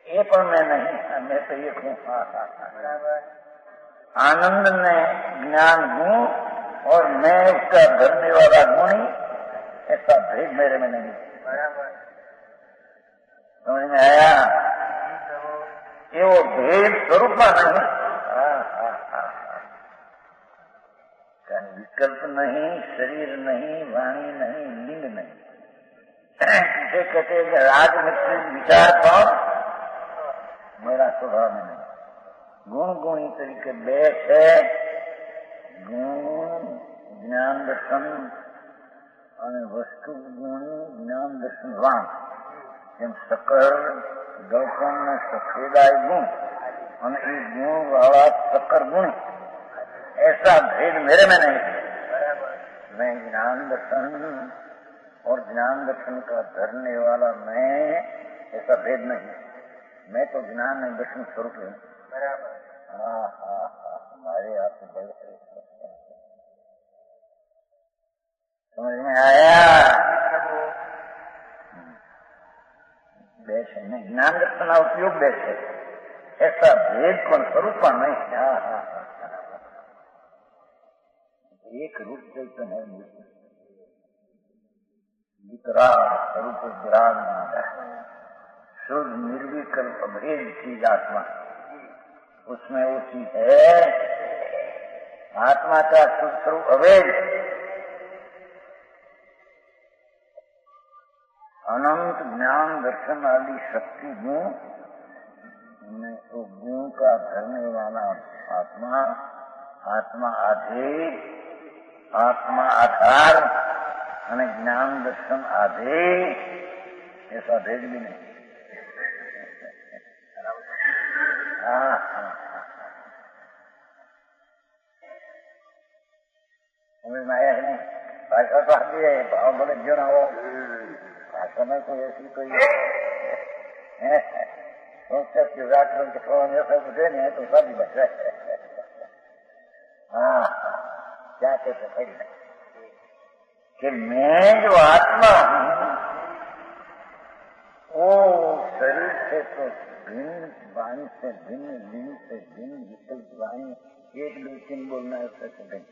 ये पर मैं नहीं, मैं तो ये हूँ। आनंद में ज्ञान गुण और मैं उसका भरने वाला गुणी, ऐसा भेद मेरे में नहीं। समझ में आया? ये वो भेद स्वरूप में नहीं, विकल्प नहीं, शरीर नहीं, वाणी नहीं, लिंग नहीं। इसे कहते हैं कि राग मिश्र विचार कौन? मेरा स्वभाव में नहीं। गुण गुणी तरीके बेस है, गुण ज्ञान दर्शन और वस्तु गुणी ज्ञान दर्शन वाण, જેમ સકર ગળપણ ને સફેદાઈ ગુણ અને એ ગુણ વાળા સકર ગુણ, ऐसा भेद मेरे में नहीं। मैं ज्ञान दर्शन और ज्ञान दर्शन का धरने वाला मैं, ऐसा भेद नहीं। मैं तो ज्ञान और दर्शन स्वरूप हूँ। हमारे आप बड़े समझ में आया? बेस है, ज्ञान दर्शन का उपयोग बेस है, ऐसा भेद कौन स्वरूप नहीं। एक रूप चैतन्य है, विकराल स्वरूप विराजमान है, शुद्ध निर्विकल्प भेद चीज आत्मा, उसमें वो चीज है। आत्मा का शुद्ध स्वरूप अवेद, अनंत ज्ञान दर्शन वाली शक्ति गुण में तो गुण का धरने वाला आत्मा, आत्मा आधे, आत्मा आधार और ज्ञान दर्शन आधे, ऐसा भेद भी नहीं। समझ में आया नहीं? भाषा तो आती है, भाव बड़े जो ना हो, भाषा में कोई ऐसी कोई संस्कृत के व्याकरण के थोड़ा ऐसा कुछ नहीं है तो सब ही बच रहे। क्या कहते सही नहीं कि मैं जो आत्मा हूँ वो शरीर से तो भिन्न, वाणी से भिन्न, लिंग से भिन्न, विकल्प वाणी एक दो तीन बोलना है उससे भिन्न।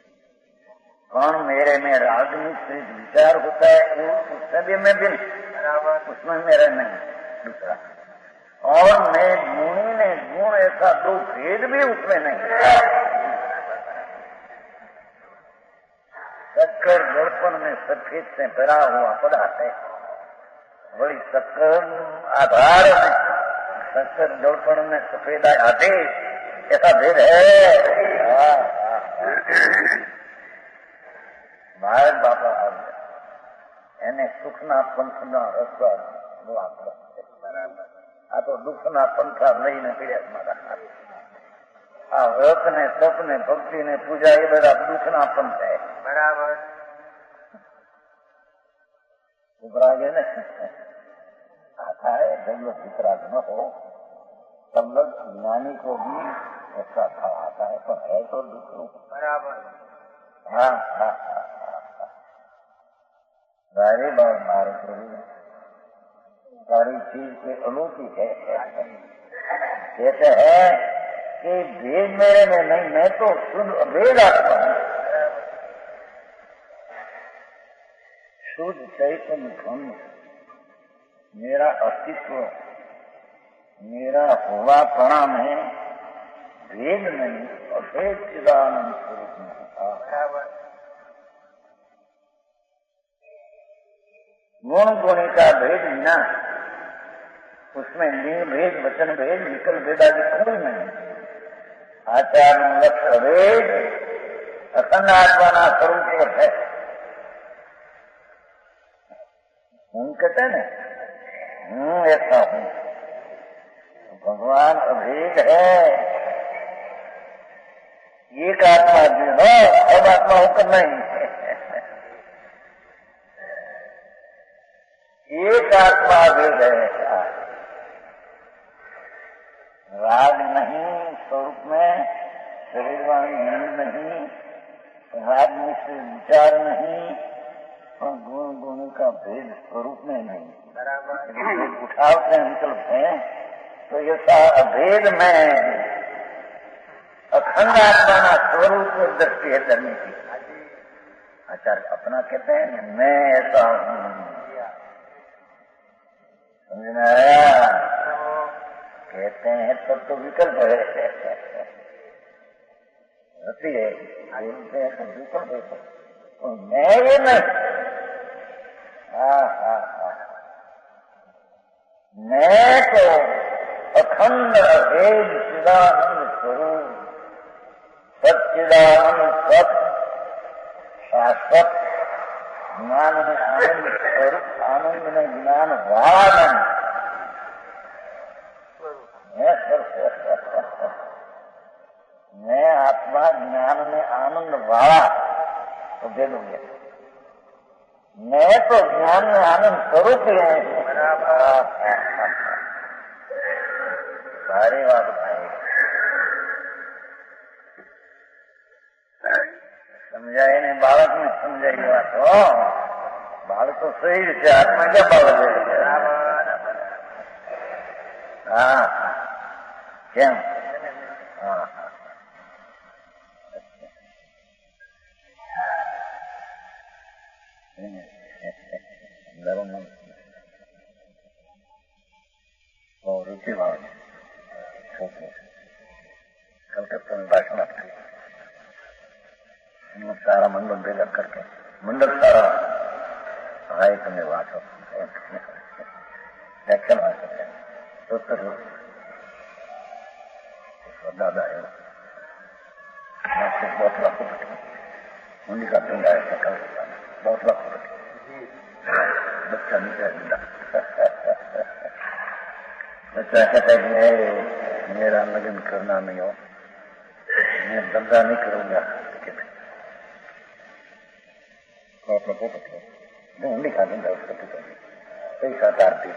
कौन मेरे में राग मिश्रित विचार होता है वो उससे भी मैं भिन्न, उसमें मेरा नहीं दूसरा। और मैं गुणी ने गुण, ऐसा दो भेद भी उसमें नहीं। शक्कर दर्पण में सफेद से भरा हुआ पदार्थ है, वही शक्कर आधार में शक्कर दर्पण में सफेद आधे, ऐसा भेद है। भारत बापा એને સુખના પંથના રસ્તા આ તો દુઃખના પંથા લઈને પીડ્યા મારા. આ વ્રત ને તપ ને ભક્તિ ને પૂજા એ બધા દુઃખના પંથ है। बराबर उपरागे ने आता है जब लोग वितराग न हो तब लोग ज्ञानी को भी ऐसा भाव आता है, पर है तो दुख रूप। बराबर हाँ हाँ हाँ सारी बात भारत सारी चीज के अलौकिक है। कहते हैं कि भेद मेरे में नहीं, मैं तो शुद्ध अभेद आत्मा हूँ, शुद्ध चैतन्य ब्रह्म, मेरा अस्तित्व मेरा हुआ प्रणाम है, भेद नहीं, अभेद चिदानंद स्वरूप में। गुण गुणी का भेद ना, उसमें लिंग भेद, वचन भेद, विकल्प भेद आदि कोई नहीं। आचार लक्ष्य भेद अखंड आत्मा ना स्वरूप है। हम कहते हैं ना, ऐसा हूं। भगवान अभेद है, एक आत्मा जो है अब आत्मा होकर नहीं, एक आत्मा भेद है। राग नहीं स्वरूप में, शरीरवाणी नहीं, राग मिश्र विचार नहीं, और गुण गुण का भेद स्वरूप में नहीं। उठावते हैं, निकलते हैं, तो ऐसा अभेद में अखंड आत्मा ना स्वरूप दृष्टि है धर्मी की। आचार्य अपना कहते हैं मैं ऐसा हूँ, समझ में आया? कहते हैं तब तो विकल्प है, होती है, बोलते हैं तो विकल्प है, तो मैं ये नहीं। मैं तो अखंड अभेद चिदानंद स्वरूप, सच्चिदानंद सत शाश्वत ज्ञान में आनंद स्वरूप, आनंद में ज्ञान वानंद। मैं आत्मा ज्ञान में आनंद वाला, तो दे दूंगे। मैं तो ज्ञान में आनंद स्वरूप ही हूँ। सारी बात भाई समझाए नहीं, बालक में समझाई बात हो। बालक तो सही से, आत्मा क्या बालक है? हाँ, क्या? हाँ, और रुचि भाव कलकत्ता में भाषण आपकी सारा मंडल भेजा करके, मंडल सारा भाई तुम्हें बात हो व्याख्यान आ सकते तो दादा है बहुत लाख उन्हीं का पिंड आया था, बहुत लाख बच्चा नहीं मिला। बच्चा कहता है मेरा लगन करना नहीं हो, मैं धंधा नहीं करूंगा। उन्हीं का धंधा उसका पिता पैसा तारती।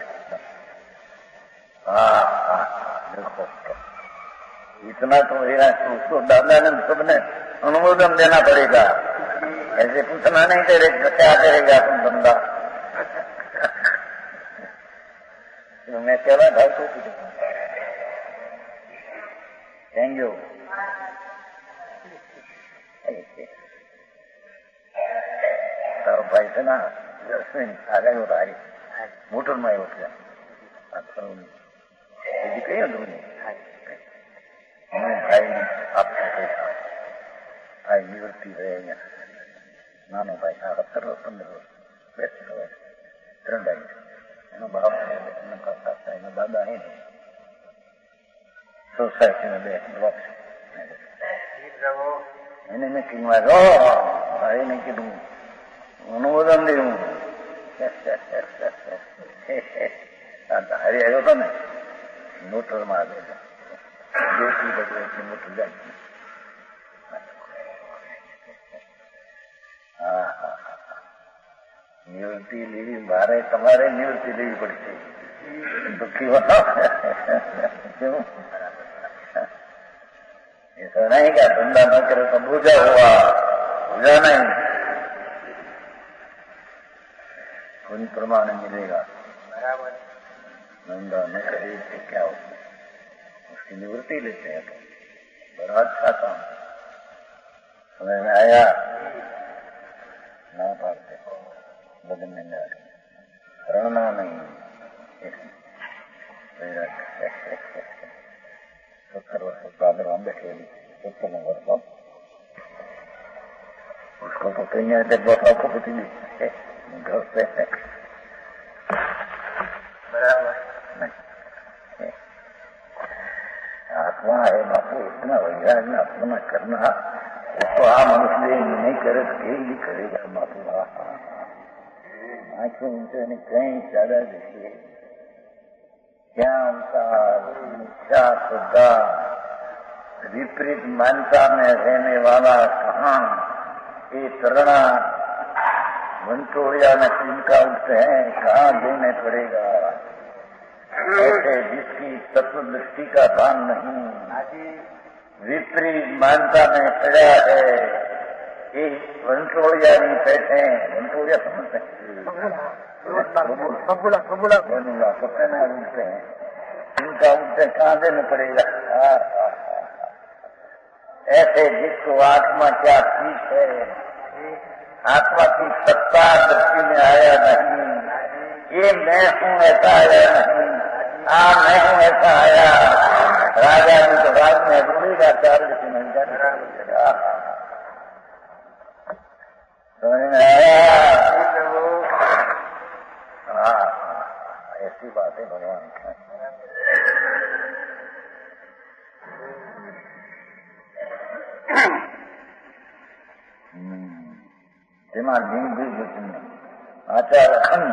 देखो इतना तो मेरा उसको दादा ने सबने अनुमोदन देना पड़ेगा, ऐसे पूछना नहीं तेरे क्या करेगा तुम धंधा। तो मैं कह रहा था तो थैंक यू। तारो भाई थे ना आगे हो रहा है मोटर में हो गया कही तुमने भाई ने आपका पैसा भाई निवृत्ति है नानो भाई 17-15 વર્ષ ત્રણ ભાઈ એનો બાપ એનો કાકા એનો દાદા એ સોસાયટી में બ્લોક એને મેં કીધું ભાઈ ને કીધું અનુમોદન દેવું હારી આવ્યો હતો ને મોટરમાં આવેલો બેટી બગડે મોટર જાય। નિવૃત્તિ લેવી મારે તમારે નિવૃત્તિ લેવી પડશે દુઃખી ऐसा नहीं क्या धंधा न करे तो पूजा हुआ पूजा नहीं कोई प्रमाण मिलेगा बराबर धंधा न करे तो क्या होता उसकी निवृत्ति लेते हैं तो बड़ा अच्छा काम समझ में आया ना पाते बदन में जा रही प्रणना नहीं અહીંયા બેઠા પછી ઘર છે बराबर नहीं। आत्मा है बापू, इतना वैराग में अपना करना तो आप मनुष्य नहीं करे तो ही करेगा बापू। आंखों उनसे कहीं ज्यादा देखिए क्या उनका इच्छा श्रद्धा विपरीत मान्यता में रहने वाला कहाँ ये तरणा वंटोड़िया में तिनका उठते हैं, कहाँ देने पड़ेगा। ऐसे जिसकी तत्व दृष्टि का भान नहीं, विपरीत मान्यता में पड़ा है, ये वंटोड़िया नहीं बैठे। वंटोड़िया समझते हैं, उठते हैं, तिनका उठते कहाँ देने पड़ेगा। ऐसे जिसको आत्मा क्या चीज है, आत्मा की सत्ता दृष्टि में आया नहीं, ये मैं हूँ ऐसा आया नहीं, मैं हूँ ऐसा आया। राजा जी तो राज में रूढ़ेगा, चार लेकिन समझ में आया। हाँ, ऐसी बात है भगवान की। आचार अखंड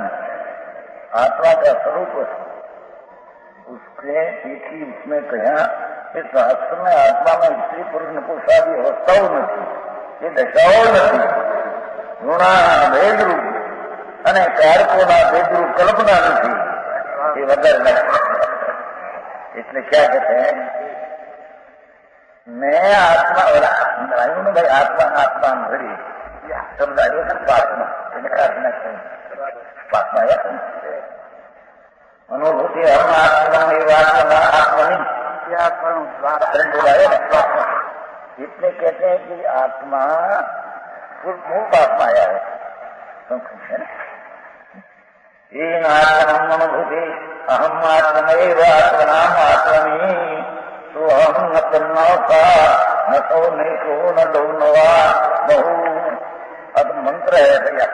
आत्मा का स्वरूप उसके एक ही उसमें कहा इस शास्त्र में आत्मा में स्त्री पुरुष नपुंसक अवस्थाओं नहीं, ये दशाओं नहीं, गुणा भेदरूप અને कारकोना भेदरूप कल्पना नहीं, ये वगैरह नहीं। इसलिए क्या कहते हैं, मैं आत्मा और भाई आत्मा आत्मा भरी समझाइए सर पात्मा पात्मा या अनुभूति हम आत्मा आत्मनि इसलिए कहते हैं कि आत्मा मूल आत्मा है। अनुभूति अहम आत्मैव आत्मनाम आत्मनि तो हम न तन्नौका न सो नहीं को न दौनवा बहु अब मंत्र है भैया।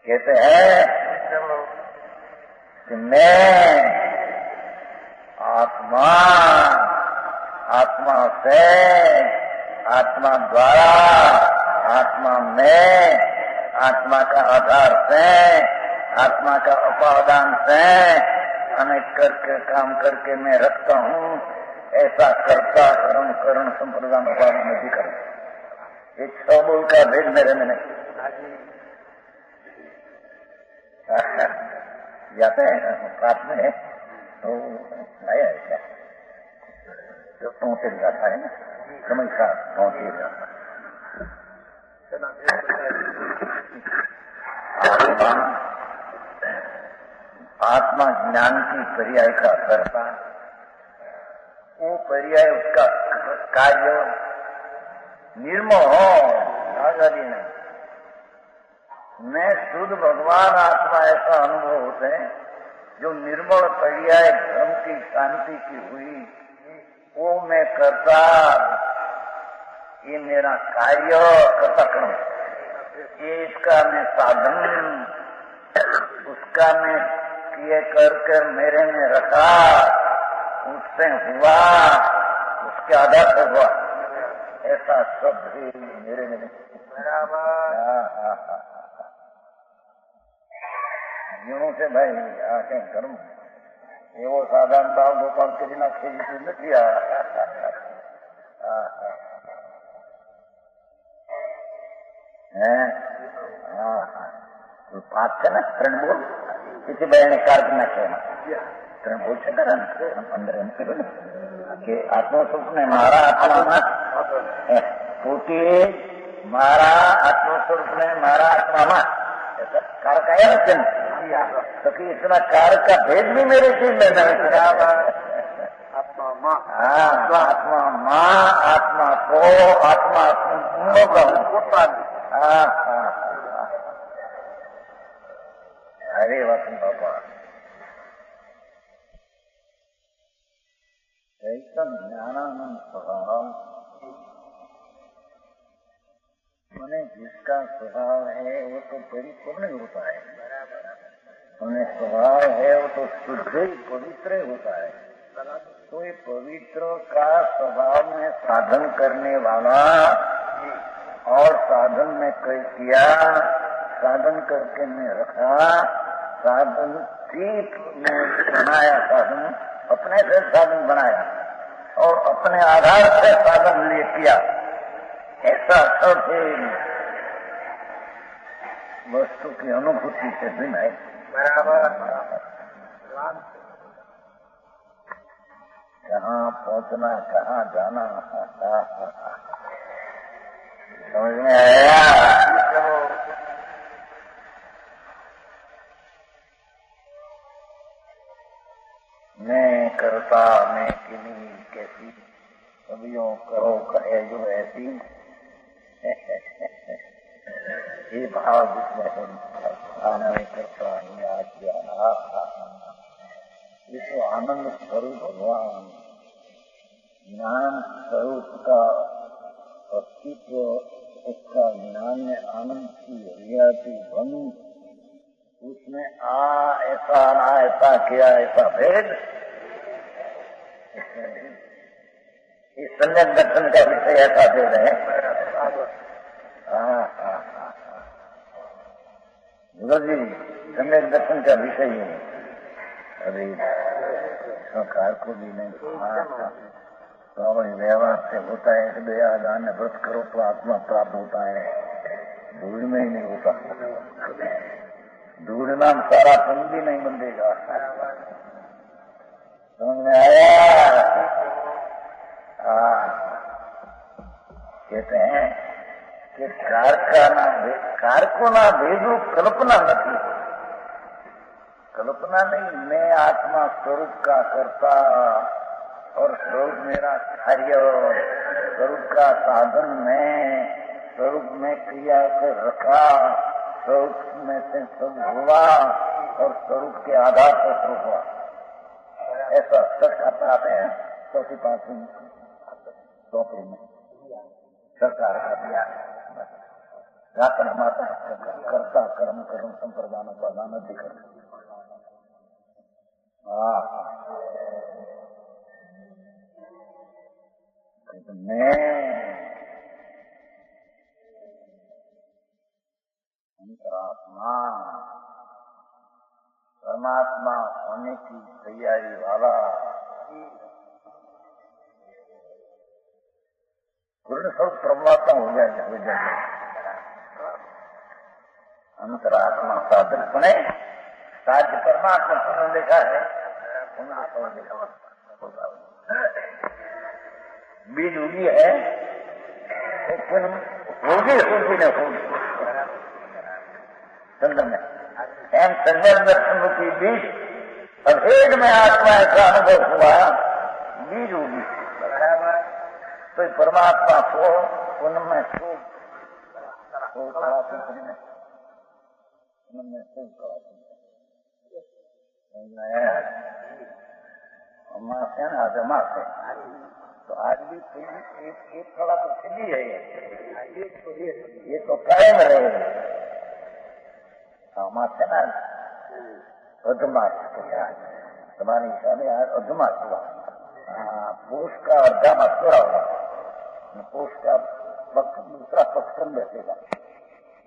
कहते हैं कि मैं आत्मा, आत्मा से, आत्मा द्वारा, आत्मा में, आत्मा का आधार से, आत्मा का उपादान से अनेक करके काम करके मैं रखता हूँ। ऐसा करता कर्म करण संप्रदान उपादान में भी करूँ। ये छह बोल का भेद मेरे में नहीं जाता है। पाप में तो आया है क्या जो पहुंचे जाता है ना, समझ का पहुंचे जाता है। आत्मा ज्ञान की पर्याय का करता, वो पर्याय उसका कार्य निर्मल हो, आजादी नहीं। मैं शुद्ध भगवान आत्मा ऐसा अनुभव होते हैं जो निर्मल पर्याय धर्म की शांति की हुई, वो मैं करता, ये मेरा कार्य करता क्रम, ये इसका मैं साधन, उसका मैं किए करके मेरे में रखा, उससे हुआ, उसके आधार से हुआ, ऐसा सब भी मेरे में यूं से भाई आके कर्म एवो साधारण भाव गोपाल કરી નાખે નથી આ पाठ છે ને ત્રણ બોલ તેથી ભાઈ કાર્ડ નાખે ત્રણ બોલ છે ને અંદર એમ કીધું ને કે આત્મ સ્વરૂપને મારા આત્મામાં પોતે મારા આત્મ સ્વરૂપને મારા આત્મામાં कारक आया ना, तो कि इतना कारक का भेद भी मेरे चीज में नहीं। आत्मा माँ, आत्मा माँ, आत्मा को, आत्मा हरे वचन बाबा चैतन्य ज्ञानानंद स्वभाव जिसका स्वभाव है वो तो परिपूर्ण होता है, उन्हें स्वभाव है वो तो शुद्ध ही पवित्र होता है। तो ये पवित्र का स्वभाव में साधन करने वाला और साधन में किया, साधन करके मैं रखा, साधन ठीक में बनाया, साधन अपने से साधन बनाया और अपने आधार से साधन ले किया, ऐसा सब वस्तु की अनुभूति से भिन्न है। बराबर कहाँ पहुँचना, कहाँ जाना, समझ में आया? मैं करता, मैं किन्हीं कैसी कवियों करो कहे जो ऐसी, ये भाव जिसमें मैं करता हूँ आज किया, ये तो आनंद स्वरूप भगवान, ज्ञान स्वरूप का अस्तित्व, उसका ज्ञान में आनंद की हरियाती बनी, उसमें ऐसा ना ऐसा किया, ऐसा भेद, इस सम्यक दर्शन का विषय ऐसा भेद है। जी सम्यक दर्शन का विषय है। अरे संसार को भी नहीं, व्यवहार से होता है कि दया दान व्रत करो तो आत्मा प्राप्त होता है, धूल में ही नहीं होता, धूल नाम सारा तुम भी नहीं बंधेगा। समझ में आया? कहते हैं कि कारको ना भेदू कल्पना नहीं, कल्पना नहीं, मैं आत्मा स्वरूप का करता और स्वरूप मेरा कार्य, स्वरूप का साधन में, स्वरूप में क्रिया से रखा, स्वरूप में से सब हुआ और स्वरूप के आधार पर स्वरूप हुआ, ऐसा सच आता है। चौथी पांचवी चौथी में सरकार का दिया जाकर माता करता कर्म कर्म संप्रदान प्रदान अधिकार। मैं अंतरात्मा परमात्मा होने की तैयारी वाला पूर्ण सब परमात्मा हो जाएगा। अंतरात्मा साधन बने, साध्य परमात्मा पूर्ण लिखा है, बीज उगी है तो होगी होगी न होगी संगम में, एम संगम दर्शन की बीज अभेद में आत्मा ऐसा अनुभव हुआ, बीज उगी तो परमात्मा को उनमें सुख मास है ना, जमात है तो आज भी एक थोड़ा तो सिद्धि है, ये तो कायम रहेगा। मास है ना, अधमास तुम्हारे हिसाब में अधमास हुआ, पुरुष का अर्धा मास पूरा हुआ, पुरुष का पक्ष दूसरा पक्ष कम बैठेगा।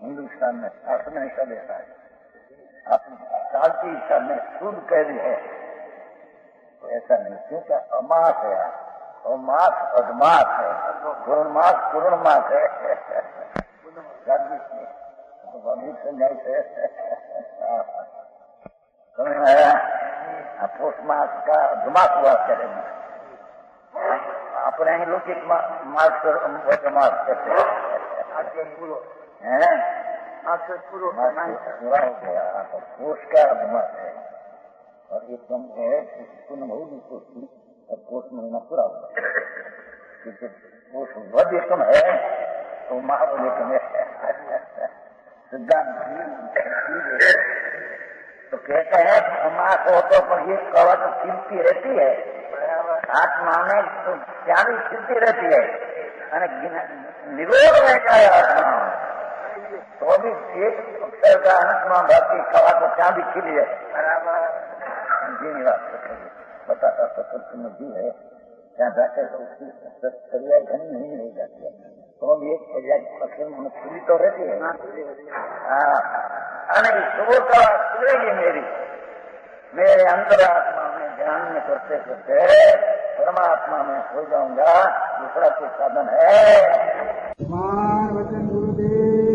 हिंदुस्तान में शासन ऐसा देता है, अपनी साल के हिसाब में शुद्ध कैदी है तो ऐसा नहीं, क्योंकि अमास है और मास अधमास है, पूर्ण मास है, संजय से समझ में आया? पुरुष मास का अधमास हुआ करेंगे, अपने ही लोग एक मास कहते हैं, पूरा हो गया तो पुरुष का अधमास है और एक कम है और पोष महीना पूरा होगा, क्योंकि पोष वध एकम है तो महाबल एकम है। सिद्धांत तो कहते हैं मास हो तो पर ये कवच तो चिंती रहती है, आत्मा में तो क्या भी चिंती रहती है, निरोध रहता है आत्मा, तो भी एक अक्षर का आत्मा बाकी कहा तो चांदी खिली है जी बात बताता तो तुम जी है ત્યાં જાતે તો उसकी क्रिया घनी नहीं हो जाती है तो भी एक क्रिया अक्षर में खुली तो रहती है सुबह खुलेगी मेरे अंतरात्मा में ध्यान में करते करते परमात्मा में हो जाऊंगा दूसरा कोई साधन है। वचन गुरुदेव